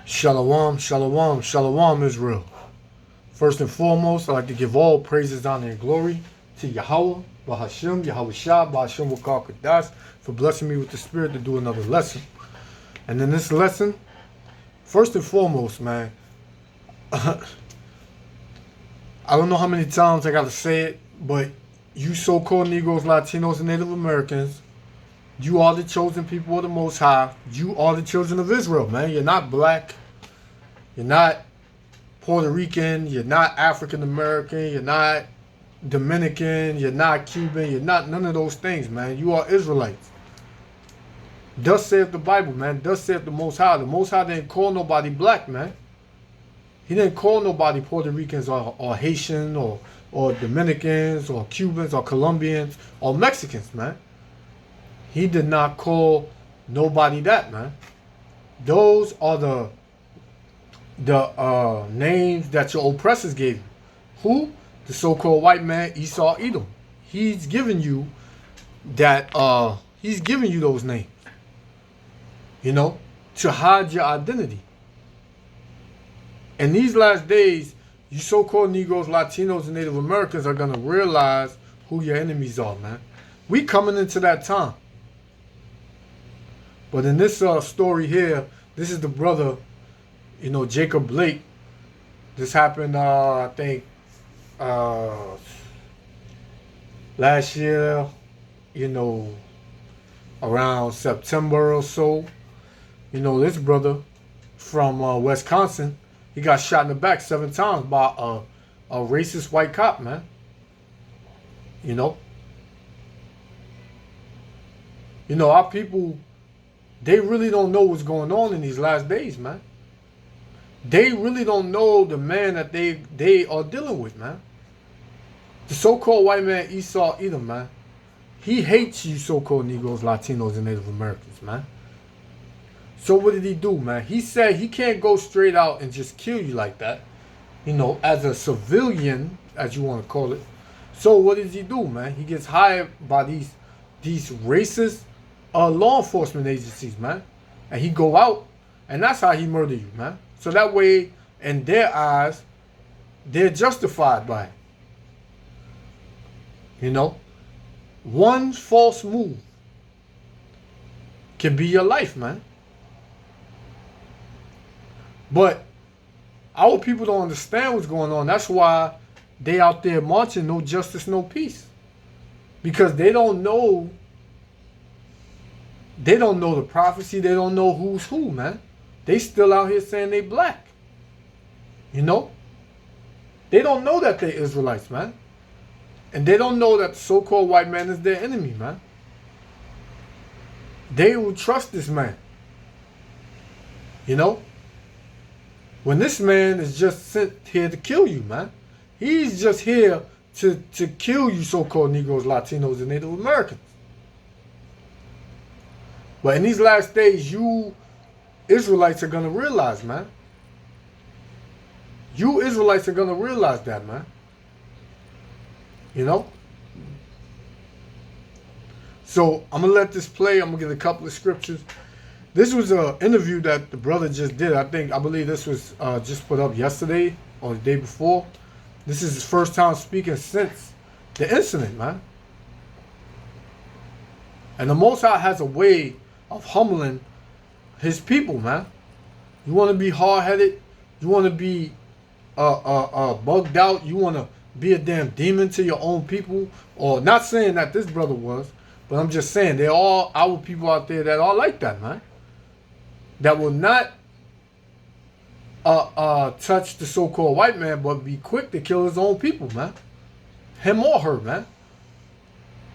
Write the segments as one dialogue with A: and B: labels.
A: Shalom, shalom, shalom, Israel. First and foremost, I'd like to give all praises, honor, and glory to Yahweh, Bahashem, Yahweh Shah, Bahashem Wakar Kadash, for blessing me with the spirit to do another lesson. And in this lesson, first and foremost, man, I don't know how many times I got to say it, but you so-called Negroes, Latinos, and Native Americans, you are the chosen people of the Most High. You are the children of Israel, man. You're not black. You're not Puerto Rican. You're not African American. You're not Dominican. You're not Cuban. You're not none of those things, man. You are Israelites. Thus saith the Bible, man. Thus saith the Most High. The Most High didn't call nobody black, man. He didn't call nobody Puerto Ricans or Haitian or Dominicans or Cubans or Colombians or Mexicans, man. He did not call nobody that, man. Those are the names that your oppressors gave you. Who? The so-called white man, Esau Edom. He's giving you that, he's giving you those names, you know, to hide your identity. In these last days, you so-called Negroes, Latinos, and Native Americans are going to realize who your enemies are, man. We coming into that time. But in this story here, this is the brother, you know, Jacob Blake. This happened, I think, last year, you know, around September or so. You know, this brother from Wisconsin, he got shot in the back 7 times by a racist white cop, man. You know, our people, they really don't know what's going on in these last days, man. They really don't know the man that they are dealing with, man. The so-called white man, Esau Edom, man. He hates you so-called Negroes, Latinos, and Native Americans, man. So what did he do, man? He said he can't go straight out and just kill you like that, you know, as a civilian, as you want to call it. So what does he do, man? He gets hired by these racist law enforcement agencies, man. And he go out, and that's how he murder you, man. So that way, in their eyes, they're justified by it. You know? One false move can be your life, man. But our people don't understand what's going on. That's why they out there marching, no justice, no peace. Because they don't know the prophecy. They don't know who's who, man. They still out here saying they black. You know? They don't know that they're Israelites, man. And they don't know that the so-called white man is their enemy, man. They will trust this man. You know? When this man is just sent here to kill you, man. He's just here to kill you so-called Negroes, Latinos, and Native Americans. But in these last days, you Israelites are going to realize, man. You Israelites are going to realize that, man. You know? So, I'm going to let this play. I'm going to get a couple of scriptures. This was an interview that the brother just did. I believe this was just put up yesterday or the day before. This is his first time speaking since the incident, man. And the Most High has a way of humbling his people, man. You want to be hard-headed? You want to be bugged out? You want to be a damn demon to your own people? Or not saying that this brother was, but I'm just saying there are our people out there that are like that, man. That will not touch the so-called white man, but be quick to kill his own people, man. Him or her, man.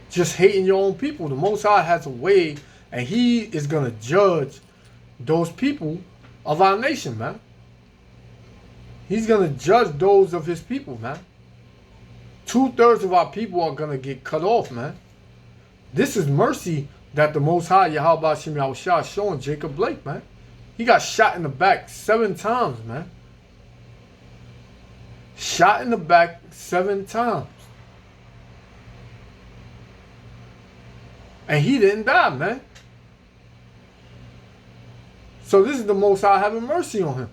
A: Just hating your own people. The Most High has a way, and he is going to judge those people of our nation, man. He's going to judge those of his people, man. 2/3 of our people are going to get cut off, man. This is mercy that the Most High, Yahweh Hashem Yahweh Shah, is showing Jacob Blake, man. He got shot in the back 7 times, man. Shot in the back 7 times. And he didn't die, man. So this is the Most High having mercy on him.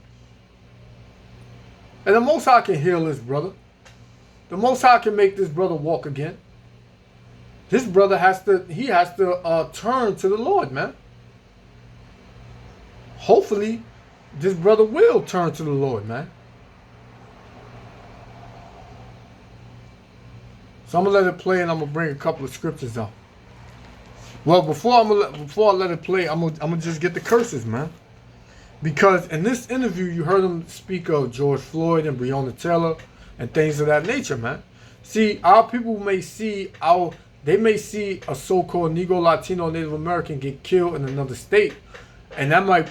A: And the Most High can heal his brother. The Most High can make this brother walk again. This brother has to turn to the Lord, man. Hopefully, this brother will turn to the Lord, man. So I'm gonna let it play, and I'm gonna bring a couple of scriptures out. Well, before I let it play, I'm gonna just get the curses, man. Because in this interview, you heard him speak of George Floyd and Breonna Taylor and things of that nature, man. See, our people may see a so-called Negro, Latino, Native American get killed in another state, and that might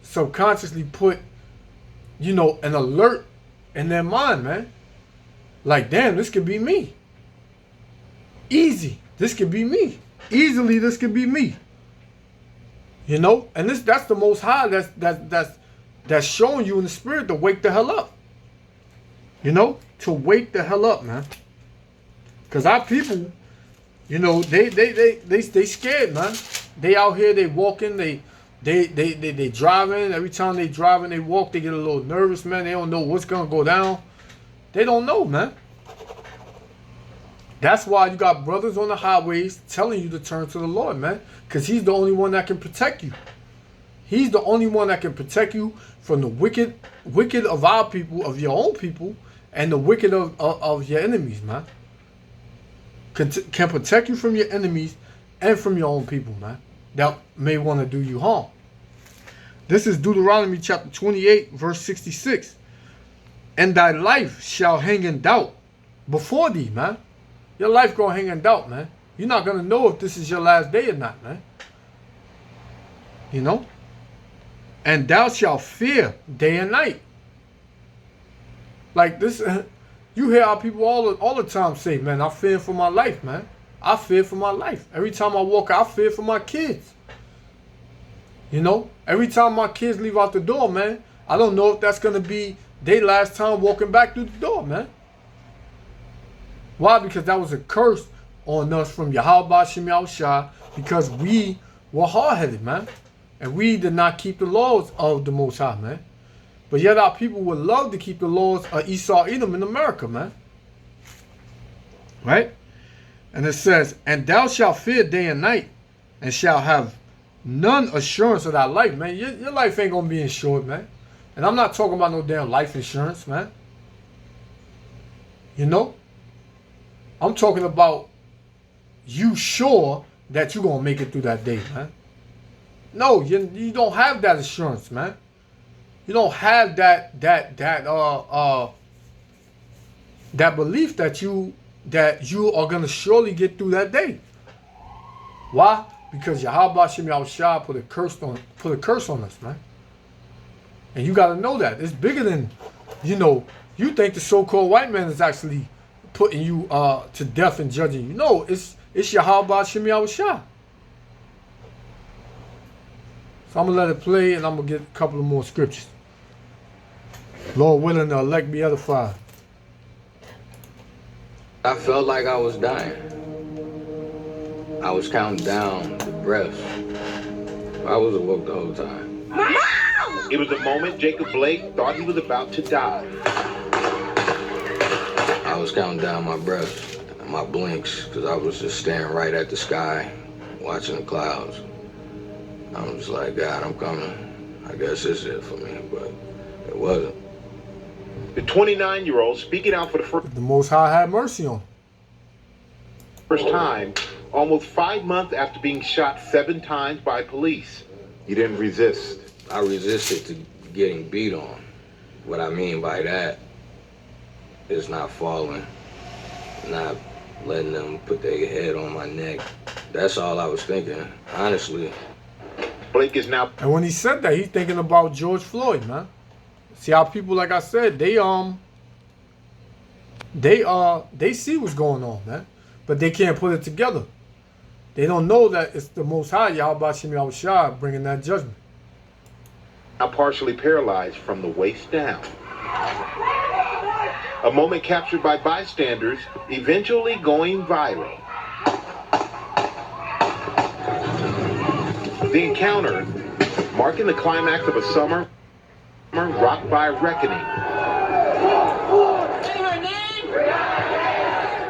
A: subconsciously put, an alert in their mind, man. Like, damn, this could be me. Easy, this could be me. Easily, this could be me. And that's the Most High that's showing you in the spirit to wake the hell up. To wake the hell up, man. Because our people, they scared, man. They out here, they walking, they driving. Every time they drive and they walk, they get a little nervous, man. They don't know what's gonna go down. They don't know, man. That's why you got brothers on the highways telling you to turn to the Lord, man. Because he's the only one that can protect you. He's the only one that can protect you from the wicked of our people, of your own people, and the wicked of your enemies, man. Can protect you from your enemies and from your own people, man, that may want to do you harm. This is Deuteronomy chapter 28, verse 66. And thy life shall hang in doubt before thee, man. Your life gonna hang in doubt, man. You're not gonna know if this is your last day or not, man. And thou shalt fear day and night. Like this, you hear our people all the time say, man, I fear for my life, man. I fear for my life. Every time I walk out, I fear for my kids. Every time my kids leave out the door, man, I don't know if that's gonna be their last time walking back through the door, man. Why? Because that was a curse on us from Yahweh Shem Yahushua, because we were hard-headed, man. And we did not keep the laws of the Most High, man. But yet our people would love to keep the laws of Esau Edom in America, man. Right? And it says, and thou shalt fear day and night, and shalt have none assurance of thy life, man. Your life ain't going to be insured, man. And I'm not talking about no damn life insurance, man. I'm talking about you sure that you're going to make it through that day, man. No, you don't have that assurance, man. You don't have that belief that you are going to surely get through that day. Why? Because Yahweh Shem Yahushua put a curse on us, man. And you got to know that. It's bigger than, you think the so-called white man is actually putting you to death and judging you. No, it's Yahweh Shem Yahushua. So I'm going to let it play, and I'm going to get a couple of more scriptures. Lord willing, to elect me edified.
B: I felt like I was dying. I was counting down the breaths. I was awoke the whole time.
C: It was the moment Jacob Blake thought he was about to die.
B: I was counting down my breaths, my blinks, because I was just staring right at the sky, watching the clouds. I was just like, God, I'm coming. I guess this is it for me, but it wasn't.
C: The 29-year-old speaking out for
A: the Most High had mercy on him.
C: First time, almost 5 months after being shot 7 times by police. You didn't resist.
B: I resisted to getting beat on. What I mean by that is not falling, not letting them put their head on my neck. That's all I was thinking, honestly.
C: Blake is now.
A: And when he said that, he's thinking about George Floyd, man. See how people, like I said, they see what's going on, man, but they can't put it together. They don't know that it's the Most High, Yahweh Shem Yahushua, bringing that judgment.
C: Now partially paralyzed from the waist down. A moment captured by bystanders, eventually going viral. The encounter marking the climax of a summer rocked by reckoning.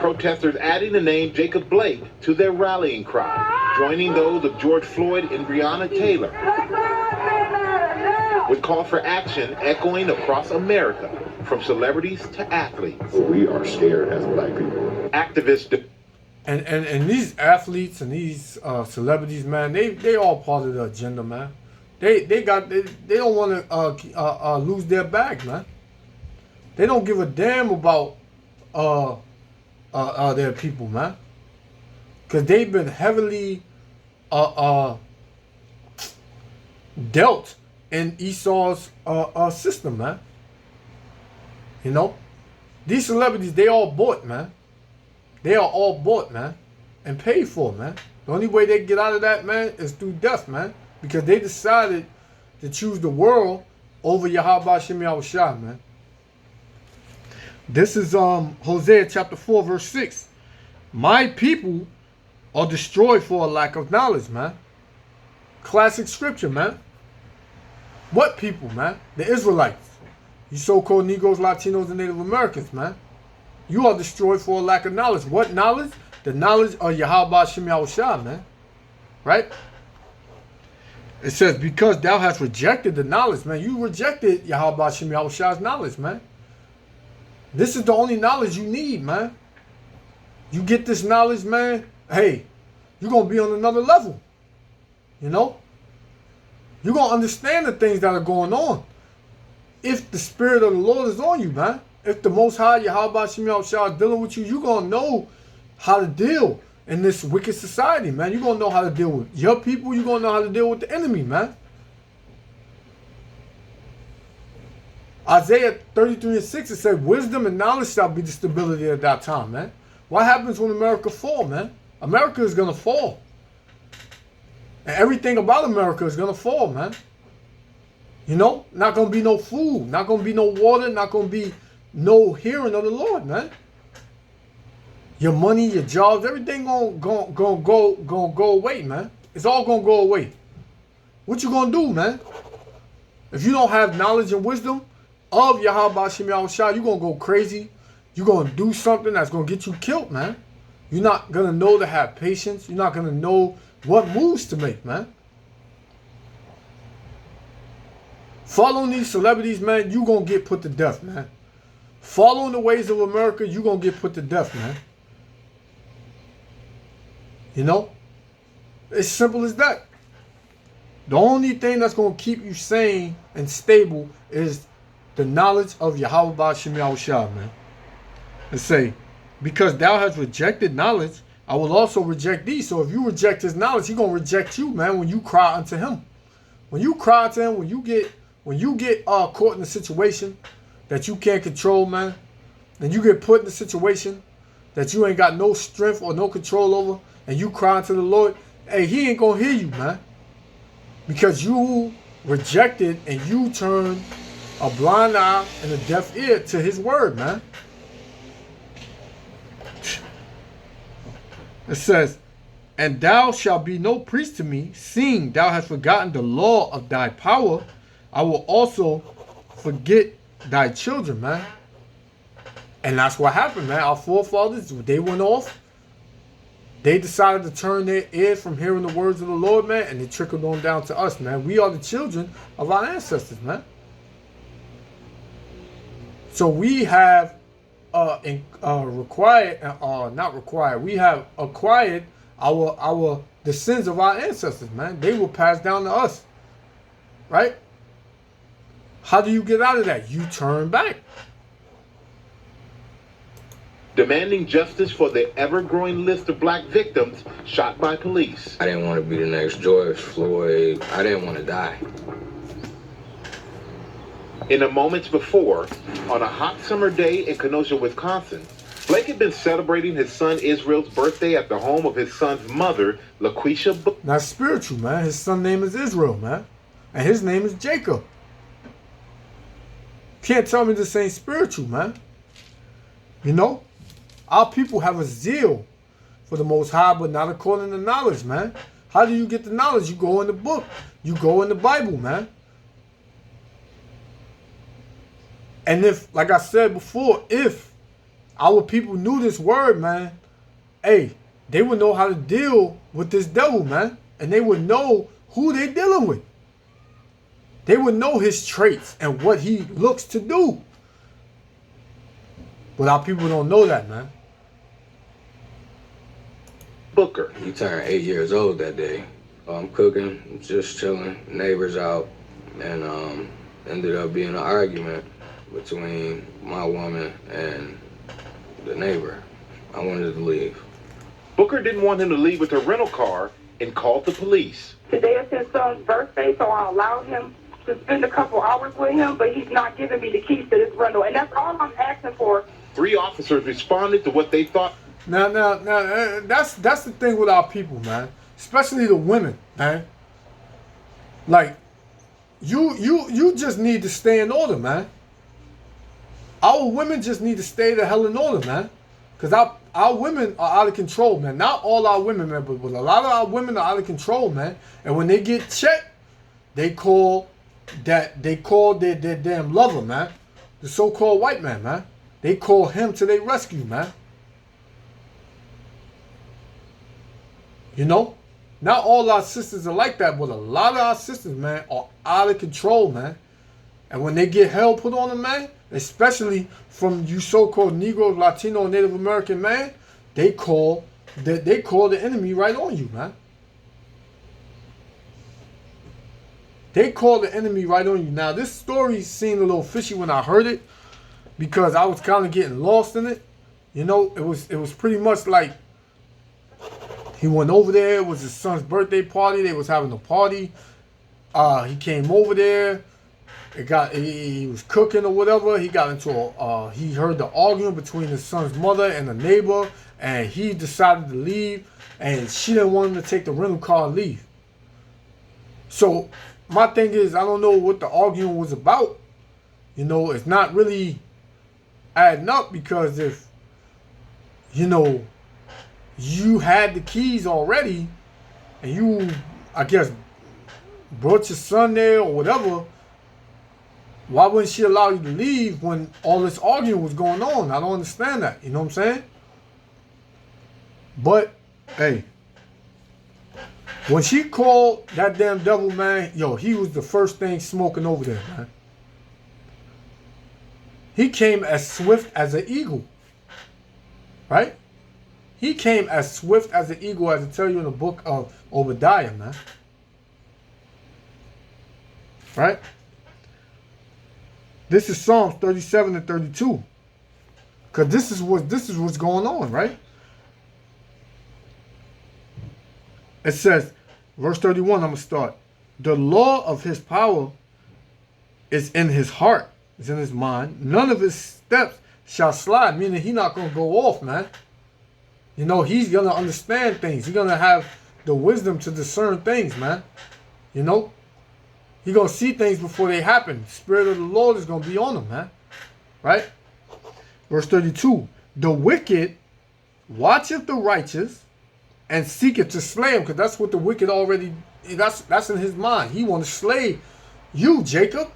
C: Protesters adding the name Jacob Blake to their rallying cry, joining those of George Floyd and Breonna Taylor, with call for action echoing across America, from celebrities to athletes.
D: We are scared as black people.
C: Activists.
A: And these athletes and these celebrities, man, they all part of the agenda, man. They don't want to lose their bag, man. They don't give a damn about their people, man, because they've been heavily dealt in Esau's system, man. You know, these celebrities, they all bought, man. They are all bought, man, and paid for, man. The only way they get out of that, man, is through death, man, because they decided to choose the world over Yahweh Shem Yahushua, man. This is Hosea chapter 4, verse 6. My people are destroyed for a lack of knowledge, man. Classic scripture, man. What people, man? The Israelites. You so-called Negroes, Latinos, and Native Americans, man. You are destroyed for a lack of knowledge. What knowledge? The knowledge of Yahweh Shem Yahushua, man. Right? It says, because thou hast rejected the knowledge, man. You rejected Yahweh Shem Yahushua's knowledge, man. This is the only knowledge you need, man. You get this knowledge, man, hey, you're going to be on another level. You know? You're going to understand the things that are going on. If the Spirit of the Lord is on you, man. If the Most High, Yahweh Shem Yahushua, is dealing with you, you're going to know how to deal in this wicked society, man. You're going to know how to deal with your people. You're going to know how to deal with the enemy, man. Isaiah 33:6, it said, wisdom and knowledge shall be the stability at that time, man. What happens when America fall, man? America is going to fall. And everything about America is going to fall, man. You know, not going to be no food, not going to be no water, not going to be no hearing of the Lord, man. Your money, your jobs, everything gonna go away, man. It's all going to go away. What you going to do, man? If you don't have knowledge and wisdom of Yahweh Shem Yahushua, you're going to go crazy. You're going to do something that's going to get you killed, man. You're not going to know to have patience. You're not going to know what moves to make, man. Following these celebrities, man, you're going to get put to death, man. Following the ways of America, you're going to get put to death, man. You know? It's simple as that. The only thing that's going to keep you sane and stable is the knowledge of Yahweh Shem Yahushua, man. And say, because thou hast rejected knowledge, I will also reject thee. So if you reject his knowledge, he's going to reject you, man, when you cry unto him. When you cry to him, when you get caught in a situation that you can't control, man, and you get put in a situation that you ain't got no strength or no control over, and you cry to the Lord, hey, he ain't going to hear you, man. Because you rejected and you turned a blind eye and a deaf ear to his word, man. It says, and thou shalt be no priest to me, seeing thou hast forgotten the law of thy power. I will also forget thy children, man. And that's what happened, man. Our forefathers, they went off. They decided to turn their ears from hearing the words of the Lord, man, and it trickled on down to us, man. We are the children of our ancestors, man. So we have we have acquired the sins of our ancestors, man. They were passed down to us, right? How do you get out of that? You turn back.
C: Demanding justice for the ever-growing list of black victims shot by police.
B: I didn't want to be the next George Floyd. I didn't want to die.
C: In the moments before, on a hot summer day in Kenosha, Wisconsin, Blake had been celebrating his son Israel's birthday at the home of his son's mother, LaQuisha.
A: That's spiritual, man. His son's name is Israel, man. And his name is Jacob. Can't tell me this ain't spiritual, man. You know? Our people have a zeal for the Most High, but not according to knowledge, man. How do you get the knowledge? You go in the book. You go in the Bible, man. And if, like I said before, if our people knew this word, man, hey, they would know how to deal with this devil, man. And they would know who they're dealing with. They would know his traits and what he looks to do. But our people don't know that, man.
C: Booker.
B: He turned 8 years old that day. I'm cooking, just chilling, neighbors out, and ended up being an argument between my woman and the neighbor. I wanted to leave.
C: Booker didn't want him to leave with a rental car and called the police.
E: Today is his son's birthday, so I allowed him to spend a couple hours with him, but he's not giving me the keys to this rental, and that's all I'm asking for.
C: 3 officers responded to what they thought.
A: Now, that's the thing with our people, man. Especially the women, man. Like, you just need to stay in order, man. Our women just need to stay the hell in order, man. Because our women are out of control, man. Not all our women, man, but a lot of our women are out of control, man. And when they get checked, they call their damn lover, man. The so-called white man, man. They call him to their rescue, man. You know? Not all our sisters are like that, but a lot of our sisters, man, are out of control, man. And when they get hell put on them, man, especially from you so-called Negro, Latino, Native American, man, they call the enemy right on you, man. They call the enemy right on you. Now, this story seemed a little fishy when I heard it because I was kind of getting lost in it. You know, it was pretty much like he went over there. It was his son's birthday party. They was having a party. He came over there. He was cooking or whatever. He got into he heard the argument between his son's mother and the neighbor, and he decided to leave, and she didn't want him to take the rental car and leave. So my thing is, I don't know what the argument was about. You know, it's not really adding up because if, you know, you had the keys already and you, I guess, brought your son there or whatever, why wouldn't she allow you to leave when all this arguing was going on? I don't understand that. You know what I'm saying? But, hey, when she called that damn devil, man, yo, he was the first thing smoking over there, man. He came as swift as an eagle. Right? He came as swift as an eagle, as I tell you in the book of Obadiah, man. Right? This is Psalms 37 and 32. Because this is what's going on, right? It says, verse 31, I'm going to start. The law of his power is in his heart, is in his mind. None of his steps shall slide, meaning he's not going to go off, man. You know, he's going to understand things. He's going to have the wisdom to discern things, man. You know? He's going to see things before they happen. The Spirit of the Lord is going to be on him, man. Right? Verse 32. The wicked watcheth the righteous and seeketh to slay him. Because that's what the wicked already, that's in his mind. He want to slay you, Jacob.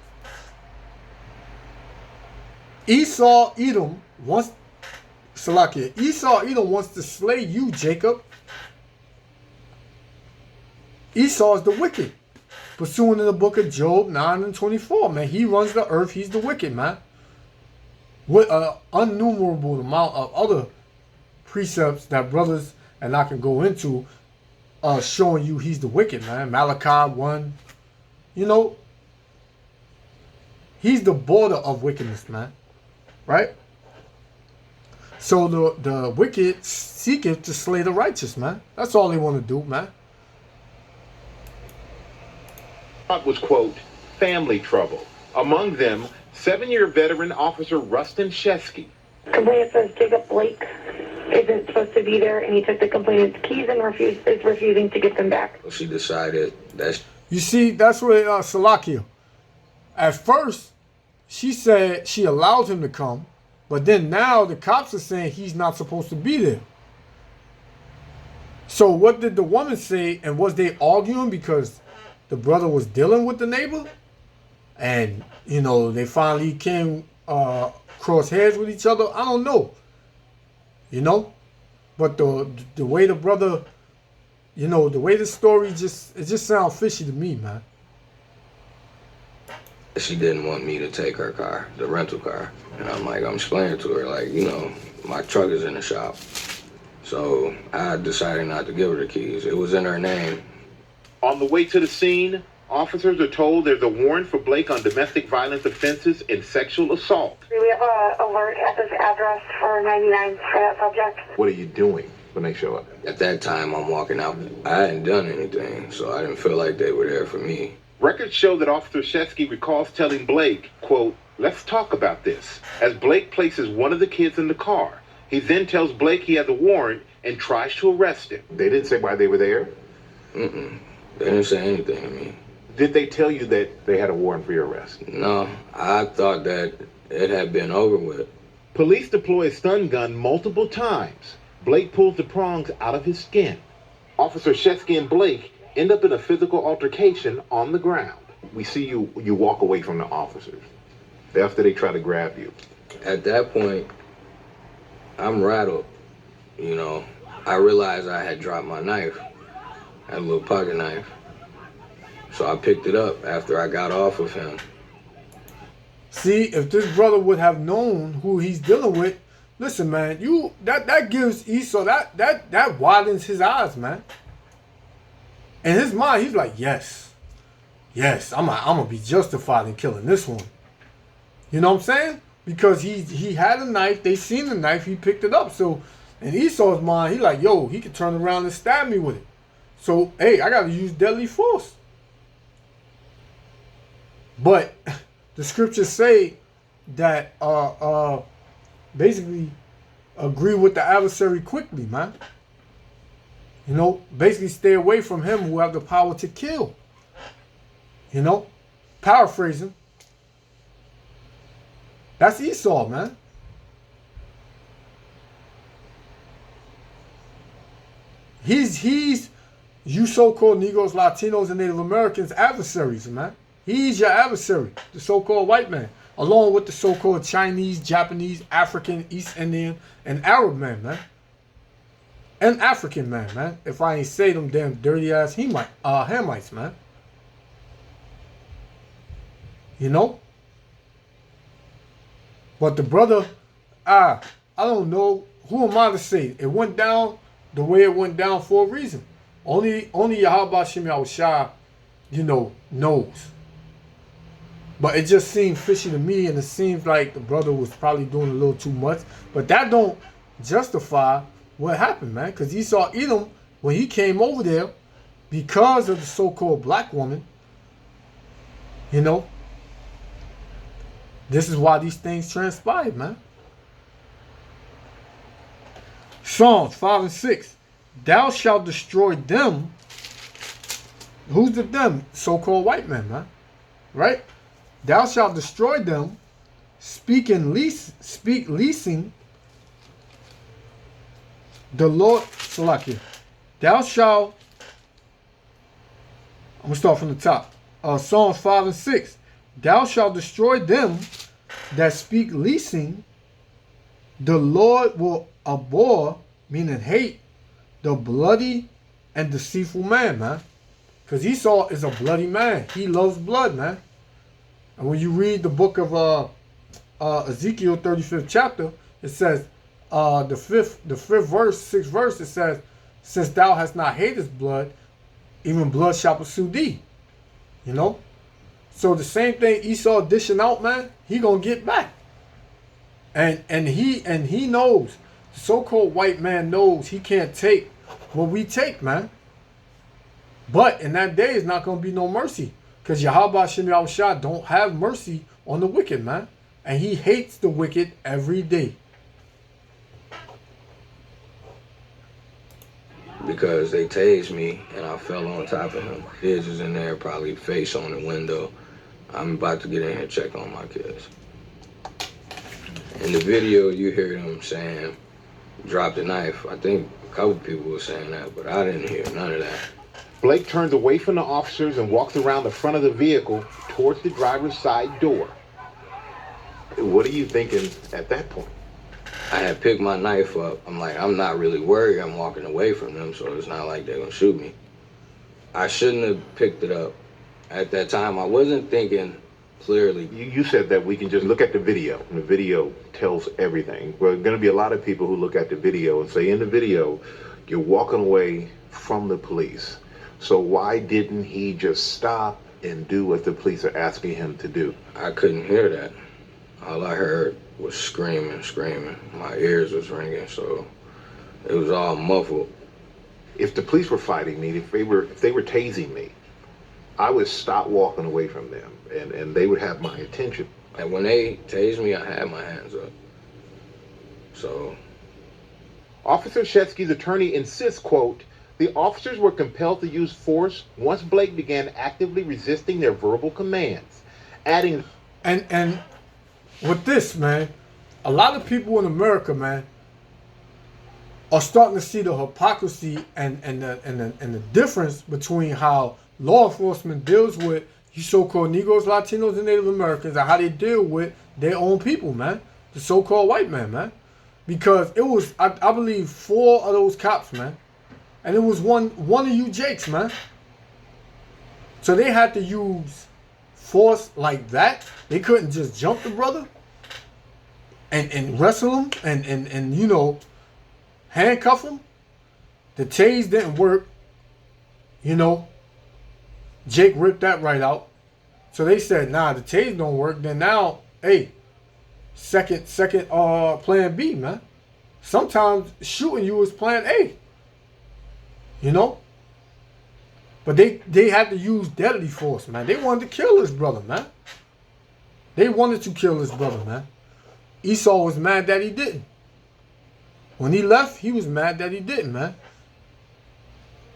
A: Edom wants to slay you, Jacob. Esau is the wicked. Pursuing in the book of Job 9 and 24, man. He runs the earth. He's the wicked, man. With an innumerable amount of other precepts that brothers and I can go into showing you he's the wicked, man. Malachi 1. You know, he's the border of wickedness, man. Right? So the wicked seeketh to slay the righteous, man. That's all they want to do, man.
C: Was, quote, family trouble. Among them, 7-year veteran officer Rustin Shesky.
E: Complainant says Jacob Blake isn't supposed to be there, and he took the complainant's keys and is refusing to get them back.
B: So she decided that.
A: You see, that's where Salakia. At first, she said she allowed him to come, but then now the cops are saying he's not supposed to be there. So what did the woman say? And was they arguing because the brother was dealing with the neighbor? And, you know, they finally came cross heads with each other? I don't know. You know? But the way the brother, you know, the way the story it just sounds fishy to me, man.
B: She didn't want me to take her car, the rental car. And I'm explaining to her, like, you know, my truck is in the shop. So I decided not to give her the keys. It was in her name.
C: On the way to the scene, officers are told there's a warrant for Blake on domestic violence offenses and sexual assault.
F: We have an alert at this address for 99 for that subject.
D: What are you doing when they show up?
B: At that time, I'm walking out. I hadn't done anything, so I didn't feel like they were there for me.
C: Records show that Officer Shesky recalls telling Blake, quote, "Let's talk about this," as Blake places one of the kids in the car. He then tells Blake he has a warrant and tries to arrest him.
D: They didn't say why they were there?
B: Mm-mm. They didn't say anything to me.
D: Did they tell you that they had a warrant for your arrest?
B: No, I thought that it had been over with.
C: Police deploy a stun gun multiple times. Blake pulls the prongs out of his skin. Officer Shesky and Blake end up in a physical altercation on the ground.
D: We see you walk away from the officers after they try to grab you.
B: At that point, I'm rattled. You know, I realized I had dropped my knife. I had a little pocket knife. So I picked it up after I got off of him.
A: See, if this brother would have known who he's dealing with, listen, man, that gives Esau that widens his eyes, man. In his mind, he's like, yes, I'm gonna be justified in killing this one. You know what I'm saying? Because he had a knife, they seen the knife, he picked it up. So in Esau's mind, he like, yo, he could turn around and stab me with it. So hey, I gotta use deadly force. But the scriptures say that basically agree with the adversary quickly, man. You know, basically stay away from him who have the power to kill. You know, paraphrasing. That's Esau, man. He's you so-called Negroes, Latinos, and Native Americans adversaries, man. He's your adversary, the so-called white man, along with the so-called Chinese, Japanese, African, East Indian, and Arab man, man. And African man. If I ain't say them damn dirty ass Hamites, man. You know? But the brother, I don't know. Who am I to say? It went down the way it went down for a reason. Only Yahweh Shem Yahushua, you know, knows. But it just seemed fishy to me, and it seems like the brother was probably doing a little too much. But that don't justify what happened, man. Because Esau Edom, when he came over there, because of the so-called black woman, you know, this is why these things transpired, man. Psalms 5 and 6. Thou shalt destroy them. Who's the them? So-called white men, man. Right? Thou shalt destroy them, speak leasing the Lord, Salakia. Thou shalt, I'm going to start from the top. Psalms 5 and 6. Thou shalt destroy them that speak leasing. The Lord will abhor, meaning hate, the bloody and deceitful man, man. Because Esau is a bloody man. He loves blood, man. And when you read the book of Ezekiel 35th chapter, it says, the fifth verse, 6th verse, it says, since thou hast not hated blood, even blood shall pursue thee. You know? So the same thing Esau dishing out, man, he gonna get back. And he knows, the so-called white man knows he can't take what we take, man. But in that day, it's not gonna be no mercy. Because Yahweh Shem Yahushua don't have mercy on the wicked, man. And he hates the wicked every day.
B: Because they tased me and I fell on top of him. Kids was in there, probably face on the window. I'm about to get in here and check on my kids. In the video, you hear them saying, dropped the knife. I think a couple people were saying that, but I didn't hear none of that.
C: Blake turns away from the officers and walks around the front of the vehicle towards the driver's side door.
D: What are you thinking at that point?
B: I had picked my knife up. I'm like, I'm not really worried. I'm walking away from them, so it's not like they're gonna shoot me. I shouldn't have picked it up. At that time, I wasn't thinking clearly.
D: You said that we can just look at the video, and the video tells everything. Well, there are going to be a lot of people who look at the video and say, in the video, you're walking away from the police. So why didn't he just stop and do what the police are asking him to do?
B: I couldn't hear that. All I heard was screaming. My ears was ringing, so it was all muffled.
D: If the police were fighting me, if they were tasing me, I would stop walking away from them, and they would have my attention.
B: And when they tased me, I had my hands up. So
C: Officer Shetsky's attorney insists, quote, the officers were compelled to use force once Blake began actively resisting their verbal commands, adding...
A: And with this, man, a lot of people in America, man, are starting to see the hypocrisy and the difference between how law enforcement deals with you so-called Negroes, Latinos, and Native Americans, and how they deal with their own people, man, the so-called white man. Because it was, I believe, 4 of those cops, man, and it was one of you Jakes, man. So they had to use force like that. They couldn't just jump the brother and wrestle him and you know, handcuff him. The tase didn't work. You know, Jake ripped that right out. So they said, nah, the tase don't work. Then now, hey, second plan B, man. Sometimes shooting you is plan A. You know? But they had to use deadly force, man. They wanted to kill his brother, man. They wanted to kill his brother, man. Esau was mad that he didn't. When he left, he was mad that he didn't, man.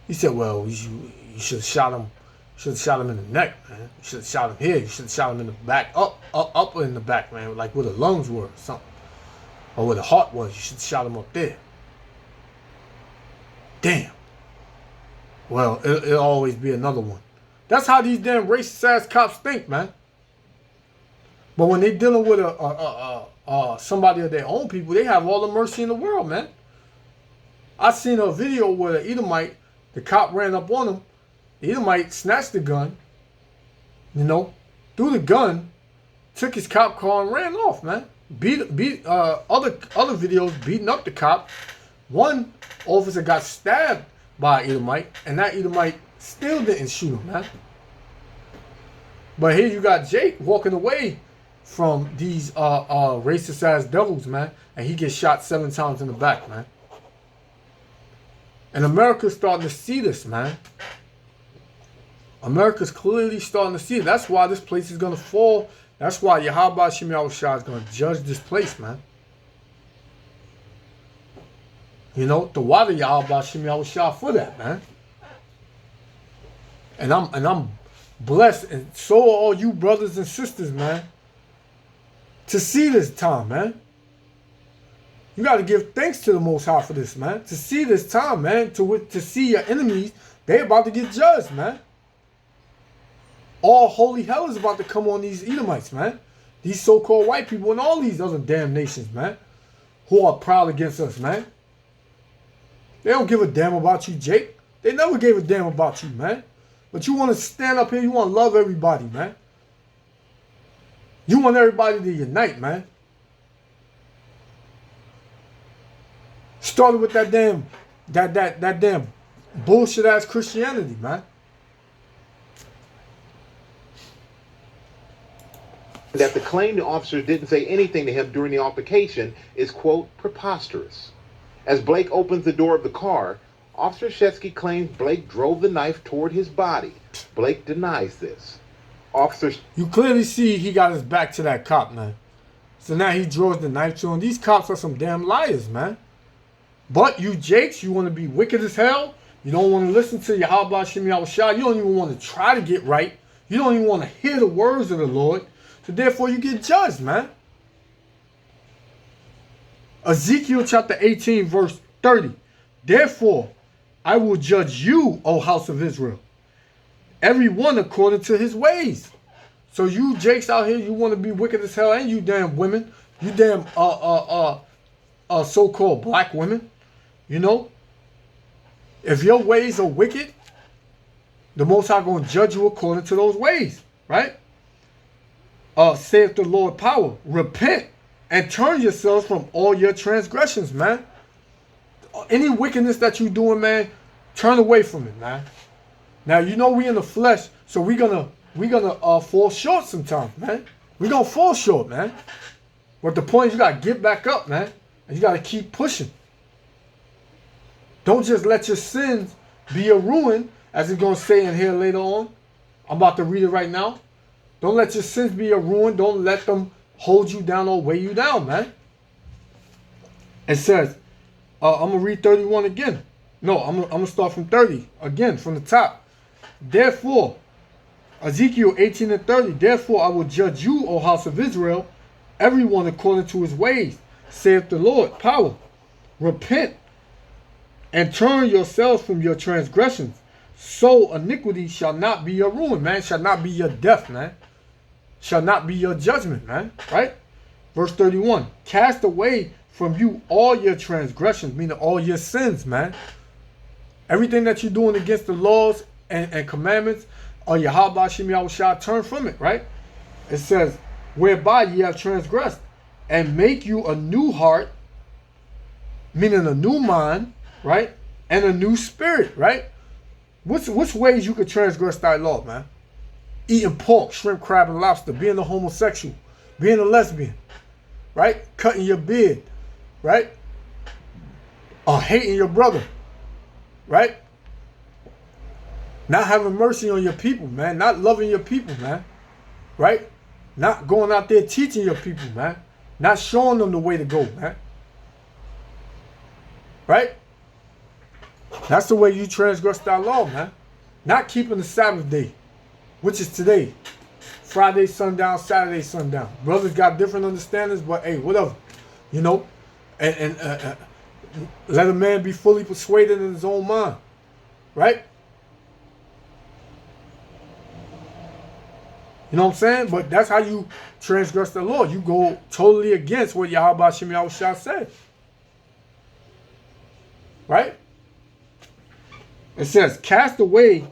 A: He said, well, you should have shot him. You should have shot him in the neck, man. You should have shot him here. You should have shot him in the back, up in the back, man, like where the lungs were or something. Or where the heart was. You should have shot him up there. Damn. Well, it'll always be another one. That's how these damn racist ass cops think, man. But when they dealing with somebody of their own people, they have all the mercy in the world, man. I seen a video where the Edomite, the cop ran up on him. The Edomite snatched the gun, you know, threw the gun, took his cop car and ran off, man. Other videos beating up the cop. One officer got stabbed by an Edomite, and that Edomite still didn't shoot him, man. But here you got Jake walking away from these racist ass devils, man, and he gets shot 7 times in the back, man. And America's starting to see this, man. America's clearly starting to see it. That's why this place is going to fall. That's why Yahweh Shem Yahushua is going to judge this place, man. You know, the water Yahweh Shem Yahushua for that, man. And I'm blessed, and so are all you brothers and sisters, man, to see this time, man. You got to give thanks to the Most High for this, man. To see this time, man. To see your enemies, they about to get judged, man. All holy hell is about to come on these Edomites, man. These so-called white people and all these other damn nations, man, who are proud against us, man. They don't give a damn about you, Jake. They never gave a damn about you, man. But you want to stand up here, you want to love everybody, man. You want everybody to unite, man. Started with that damn bullshit ass Christianity, man.
C: That the claim the officers didn't say anything to him during the altercation is, quote, preposterous. As Blake opens the door of the car, Officer Shetsky claims Blake drove the knife toward his body. Blake denies this.
A: You clearly see he got his back to that cop, man. So now he draws the knife to him. These cops are some damn liars, man. But you Jakes, you want to be wicked as hell. You don't want to listen to Yahweh Shem Yahushua. You don't even want to try to get right. You don't even want to hear the words of the Lord. So therefore you get judged, man. Ezekiel chapter 18, verse 30. Therefore, I will judge you, O house of Israel, every one according to his ways. So you jakes out here, you want to be wicked as hell, and you damn women, you damn so-called black women, you know, if your ways are wicked, the Most High going to judge you according to those ways, right? Saith the Lord power, repent and turn yourselves from all your transgressions, man. Any wickedness that you doing, man, turn away from it, man. Now, you know we in the flesh, so we gonna fall short sometimes, man. We gonna fall short, man. But the point is you gotta get back up, man. And you gotta keep pushing. Don't just let your sins be a ruin, as it's gonna say in here later on. I'm about to read it right now. Don't let your sins be a ruin. Don't let them hold you down or weigh you down, man. It says, I'm going to read 31 again. No, I'm going to start from 30 again, from the top. Therefore, Ezekiel 18 and 30, therefore I will judge you, O house of Israel, everyone according to his ways, saith the Lord, power. Repent and turn yourselves from your transgressions. So iniquity shall not be your ruin, man. Shall not be your death, man. Shall not be your judgment, man. Right? Verse 31. Cast away from you all your transgressions, meaning all your sins, man. Everything that you're doing against the laws and commandments of Yahweh Shem Yahushua, turn from it, right? It says, whereby ye have transgressed, and make you a new heart, meaning a new mind, right? And a new spirit, right? Which ways you could transgress thy law, man? Eating pork, shrimp, crab, and lobster, being a homosexual, being a lesbian, right? Cutting your beard, right? Or hating your brother, right? Not having mercy on your people, man. Not loving your people, man, right? Not going out there teaching your people, man. Not showing them the way to go, man. Right? That's the way you transgress thy law, man. Not keeping the Sabbath day, which is today. Friday sundown, Saturday sundown. Brothers got different understandings, but hey, whatever. You know? And let a man be fully persuaded in his own mind. Right? You know what I'm saying? But that's how you transgress the law. You go totally against what Yahweh Shem Yahushua said. Right? It says, cast away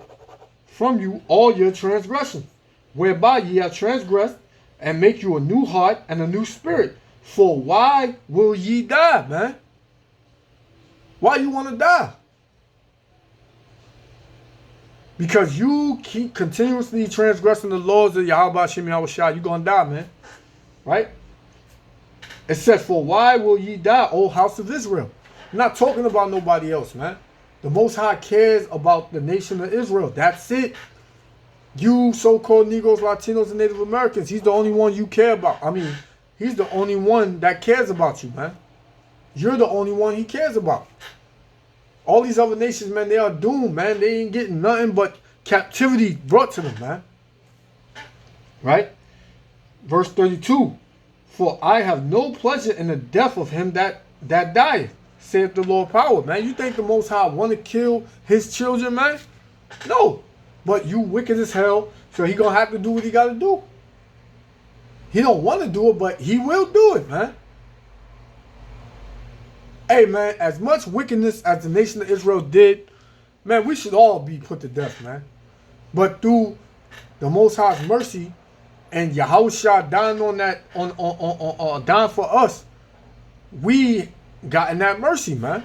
A: from you all your transgressions, whereby ye have transgressed, and make you a new heart and a new spirit. For why will ye die, man? Why you want to die? Because you keep continuously transgressing the laws of Yahweh Shem Yahushua, you're going to die, man. Right? It says, for why will ye die, O house of Israel? I'm not talking about nobody else, man. The Most High cares about the nation of Israel. That's it. You so-called Negroes, Latinos, and Native Americans, he's the only one you care about. I mean, he's the only one that cares about you, man. You're the only one he cares about. All these other nations, man, they are doomed, man. They ain't getting nothing but captivity brought to them, man. Right? Verse 32. For I have no pleasure in the death of him that dieth, saith the Lord power, man. You think the Most High want to kill his children, man? No. But you wicked as hell, so he going to have to do what he got to do. He don't want to do it, but he will do it, man. Hey, man, as much wickedness as the nation of Israel did, man, we should all be put to death, man. But through the Most High's mercy and Yahushua dying on that, dying for us, we gotten that mercy, man.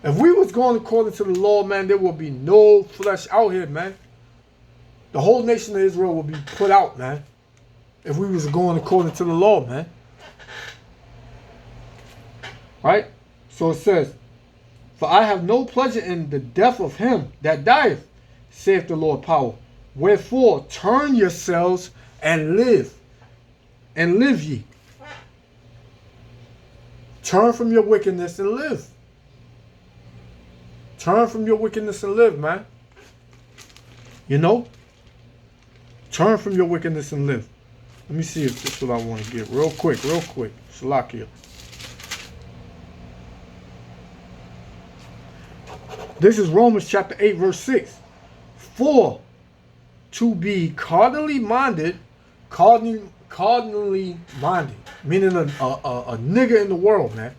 A: If we was going according to the law, man, there would be no flesh out here, man. The whole nation of Israel would be put out, man. If we was going according to the law, man. Right? So it says, for I have no pleasure in the death of him that dieth, saith the Lord power. Wherefore, turn yourselves and live. And live ye. Turn from your wickedness and live. Turn from your wickedness and live, man. You know? Turn from your wickedness and live. Let me see if this is what I want to get. Real quick. Salakia. This is Romans chapter 8, verse 6. For to be cardinally minded, meaning a nigger in the world, man.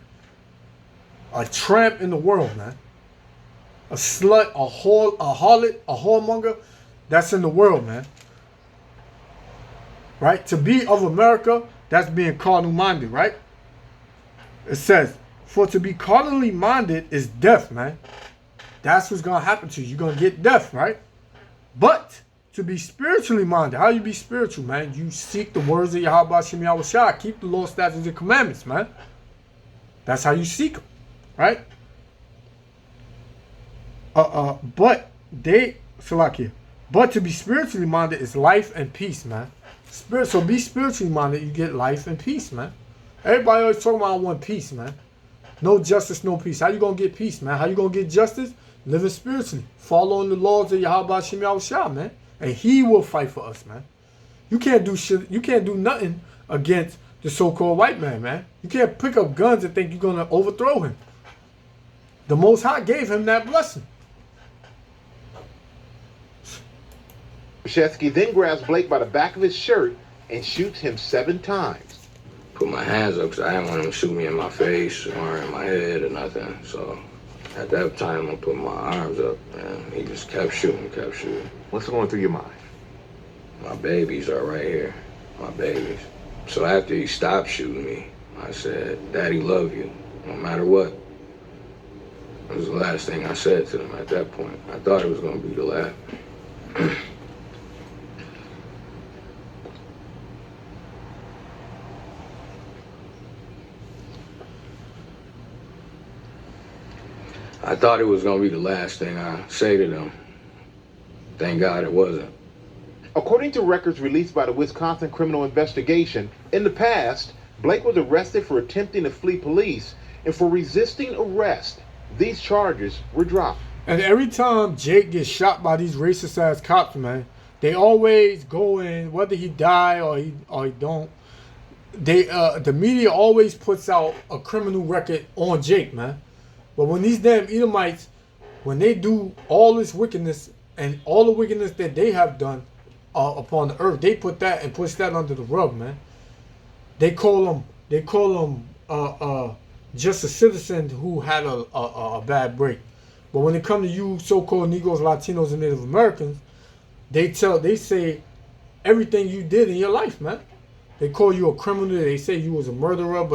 A: A tramp in the world, man. A slut, a harlot, a whoremonger, that's in the world, man. Right? To be of America, that's being carnal minded, right? It says, for to be carnally minded is death, man. That's what's going to happen to you. You're going to get death, right? But to be spiritually minded, how you be spiritual, man? You seek the words of Yahweh Shem Yahushua. Keep the law, statutes, and commandments, man. That's how you seek them, right? But to be spiritually minded is life and peace, man. So be spiritually minded, you get life and peace, man. Everybody always talking about I want peace, man. No justice, no peace. How you gonna get peace, man? How you gonna get justice? Living spiritually, following the laws of Yahweh Shem Yahushua, man. And he will fight for us, man. You can't do shit. You can't do nothing against the so-called white man, man. You can't pick up guns and think you're gonna overthrow him. The Most High gave him that blessing.
C: Shesky then grabs Blake by the back of his shirt and shoots him 7 times.
B: Put my hands up because I didn't want him to shoot me in my face or in my head or nothing. So at that time, I put my arms up and he just kept shooting.
D: What's going through your mind?
B: My babies are right here, my babies. So after he stopped shooting me, I said, Daddy love you, no matter what. It was the last thing I said to them at that point. I thought it was gonna be the last. I thought it was gonna be the last thing I say to them. Thank God it wasn't.
C: According to records released by the Wisconsin Criminal Investigation, in the past, Blake was arrested for attempting to flee police and for resisting arrest. These charges were dropped.
A: And every time Jake gets shot by these racist ass cops, man, they always go in, whether he die or he don't. The media always puts out a criminal record on Jake, man. But when these damn Edomites, when they do all this wickedness and all the wickedness that they have done upon the earth, they put that and push that under the rug, man. They call them just a citizen who had a bad break. But when it comes to you so-called Negroes, Latinos, and Native Americans, they say everything you did in your life, man. They call you a criminal. They say you was a murderer, but